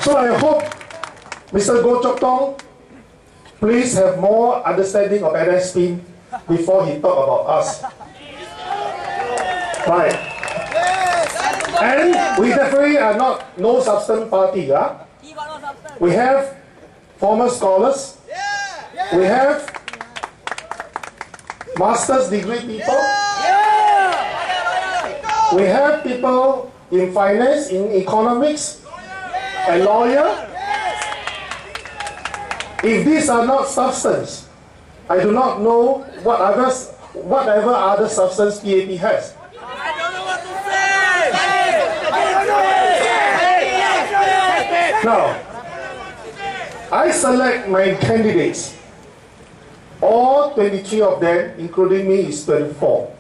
So I hope Mr. Goh Chok Tong, please have more understanding of NSP before he talk about us. Right. And we definitely are not no substance party. Huh? We have former scholars. We have master's degree people. We have people in finance, in economics, and lawyer. If these are not substance, I do not know whatever other substance PAP has. I don't know what to say. Now, I select my candidates. All 23 of them, including me, is 24,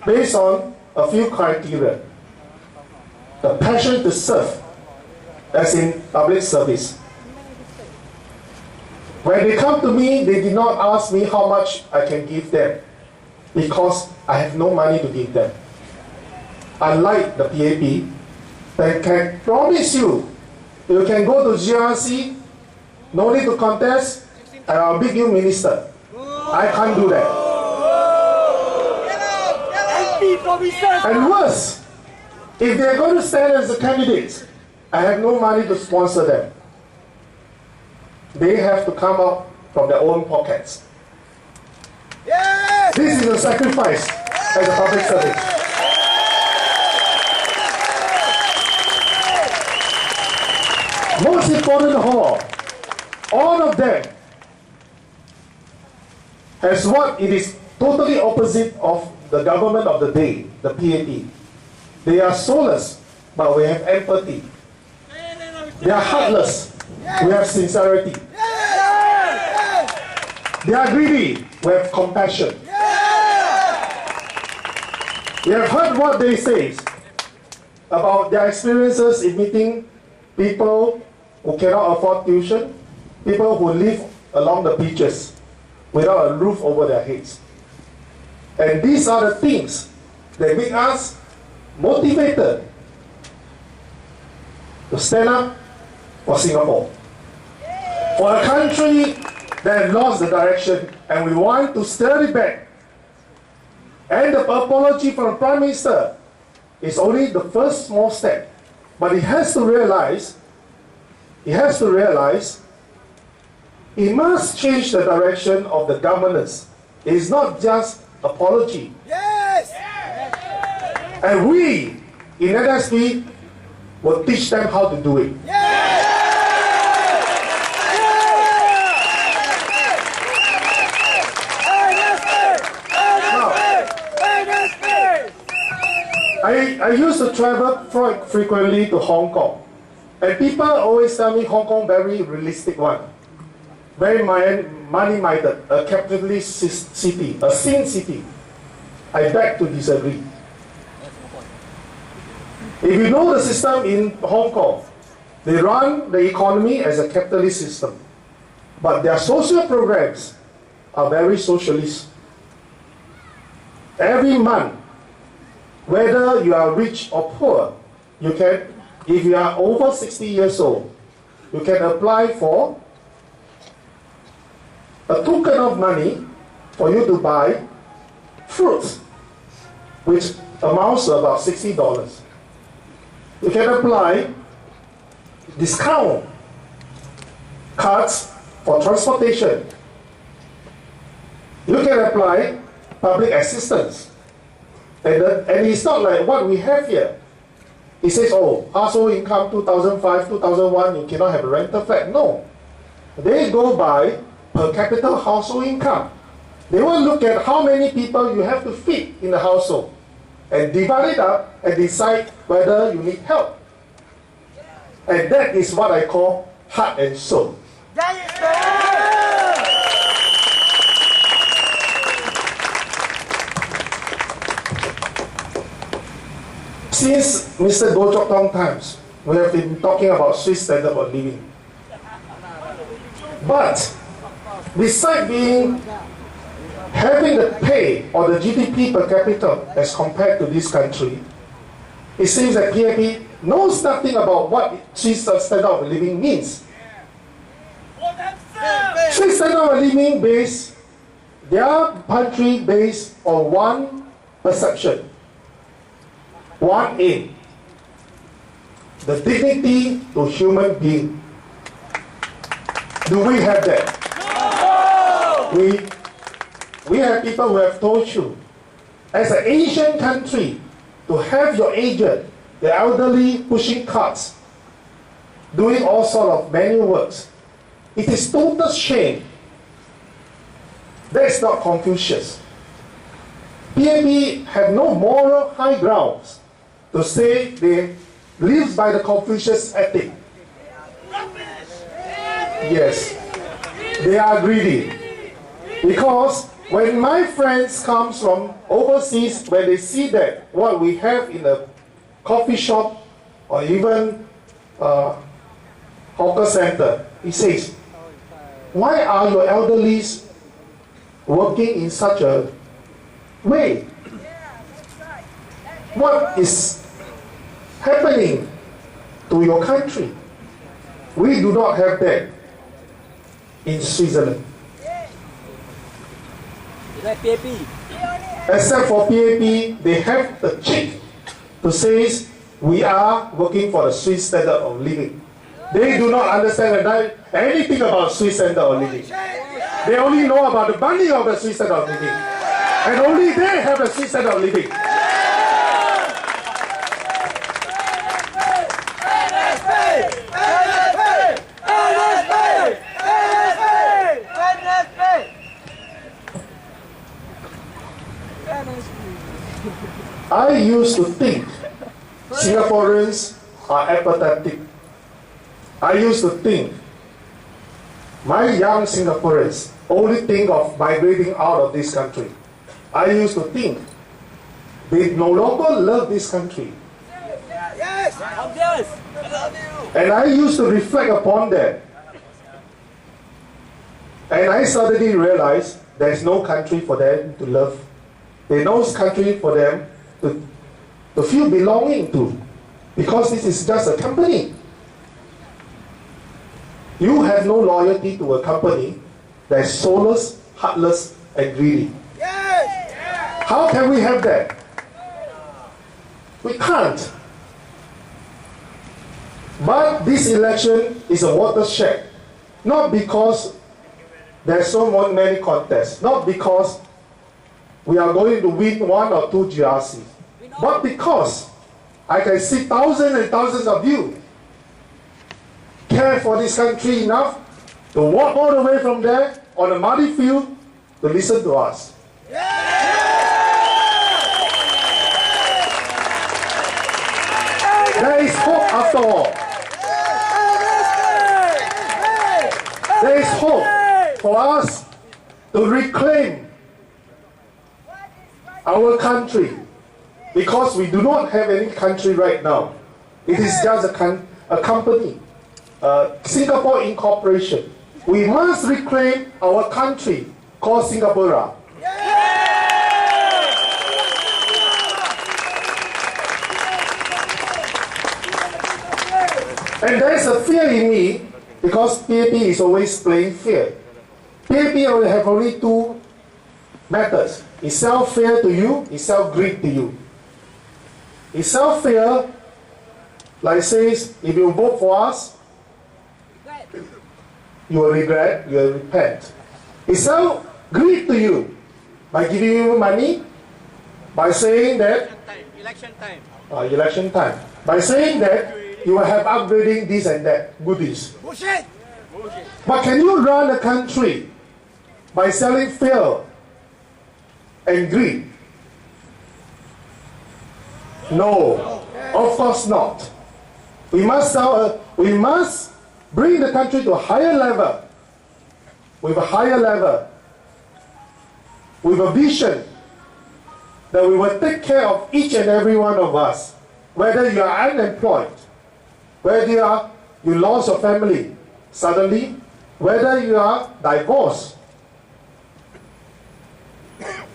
based on a few criteria. The passion to serve, as in public service. When they come to me, they did not ask me how much I can give them, because I have no money to give them. Unlike the PAP, that can promise you, you can go to GRC, no need to contest, and I'll make you minister. I can't do that. And worse, if they're going to stand as a candidate, I have no money to sponsor them. They have to come out from their own pockets. This is a sacrifice as a public service. Most important of all of them has what it is totally opposite of the government of the day, the PAP. They are soulless, but we have empathy. They are heartless, we have sincerity. They are greedy, we have compassion. We have heard what they say about their experiences in meeting people who cannot afford tuition, people who live along the beaches without a roof over their heads. And these are the things that make us motivated to stand up for Singapore. For a country that has lost the direction, and we want to stir it back. And the apology from the Prime Minister is only the first small step. But he has to realize, he must change the direction of the governance. It is not just apology. Yes! And we, in NSP, will teach them how to do it. I used to travel frequently to Hong Kong, and people always tell me Hong Kong very realistic one, very money-minded, a capitalist city, a sin city. I beg to disagree. If you know the system in Hong Kong, they run the economy as a capitalist system, but their social programs are very socialist. Every month, whether you are rich or poor, you can, if you are over 60 years old, you can apply for a token of money for you to buy fruits, which amounts to about $60. You can apply discount cards for transportation. You can apply public assistance. And it's not like what we have here. It says, oh, household income 2005, 2001, you cannot have a rental flat. No. They go by per capita household income. They will look at how many people you have to feed in the household and divide it up and decide whether you need help. And that is what I call heart and soul. Since Mr. Goh Chok Tong times, we have been talking about Swiss standard of living. But besides having the pay or the GDP per capita as compared to this country, it seems that PAP knows nothing about what Swiss standard of living means. Swiss standard of living based their country based on one perception, one aim, the dignity to human being. Do we have that? No! We have people who have told you, as an Asian country, to have your agent, the elderly pushing carts, doing all sort of manual works, it is total shame. That is not Confucius. PAP have no moral high grounds to say they live by the Confucius ethic. Yes, they are greedy. Because when my friends come from overseas, when they see that what we have in a coffee shop or even hawker center, he says, why are your elderlies working in such a way? What is happening to your country? We do not have that in Switzerland. Except for PAP, they have the cheek to say we are working for the Swiss standard of living. They do not understand anything about Swiss standard of living. They only know about the money of the Swiss standard of living. And only they have the Swiss standard of living. I used to think Singaporeans are apathetic. I used to think my young Singaporeans only think of migrating out of this country. I used to think they no longer love this country. Yes! Yes! I love you! And I used to reflect upon that. And I suddenly realized there's no country for them to love. There's no country for them to feel belonging to. Because this is just a company. You have no loyalty to a company that is soulless, heartless, and greedy. Yes! How can we have that? We can't. But this election is a watershed. Not because there's so many contests. Not because we are going to win 1 or 2 GRCs. But because I can see thousands and thousands of you care for this country enough to walk all the way from there on a muddy field to listen to us. There is hope after all. There is hope for us to reclaim our country, because we do not have any country right now. It is just a company, Singapore Incorporation. We must reclaim our country called Singapore. And there is a fear in me, because PAP is always playing fear. PAP only have only 2 methods. It sells fear to you, it sells greed to you. It sells fear, like it says, if you vote for us, you will regret, you will repent. It sells greed to you by giving you money, by saying that election time. By saying that you will have upgrading this and that, goodies. Bullshit! But can you run a country by selling fear and greed? No, of course not. We must bring the country to a higher level, with a higher level, with a vision that we will take care of each and every one of us, whether you are unemployed, whether you lost your family suddenly, whether you are divorced.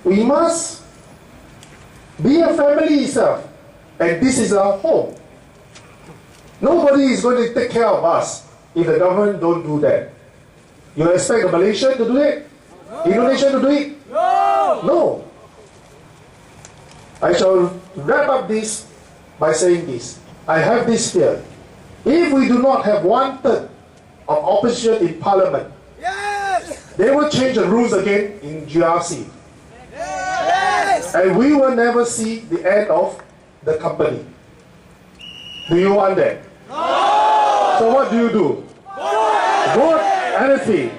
We must be a family itself. And this is our home. Nobody is going to take care of us if the government don't do that. You expect the Malaysian to do it? No. Indonesia to do it? No! No. I shall wrap up this by saying this. I have this fear. If we do not have 1/3 of opposition in parliament, Yes! they will change the rules again in GRC. Yes! And we will never see the end of the company. Do you want that? No! So what do you do? Vote NSP.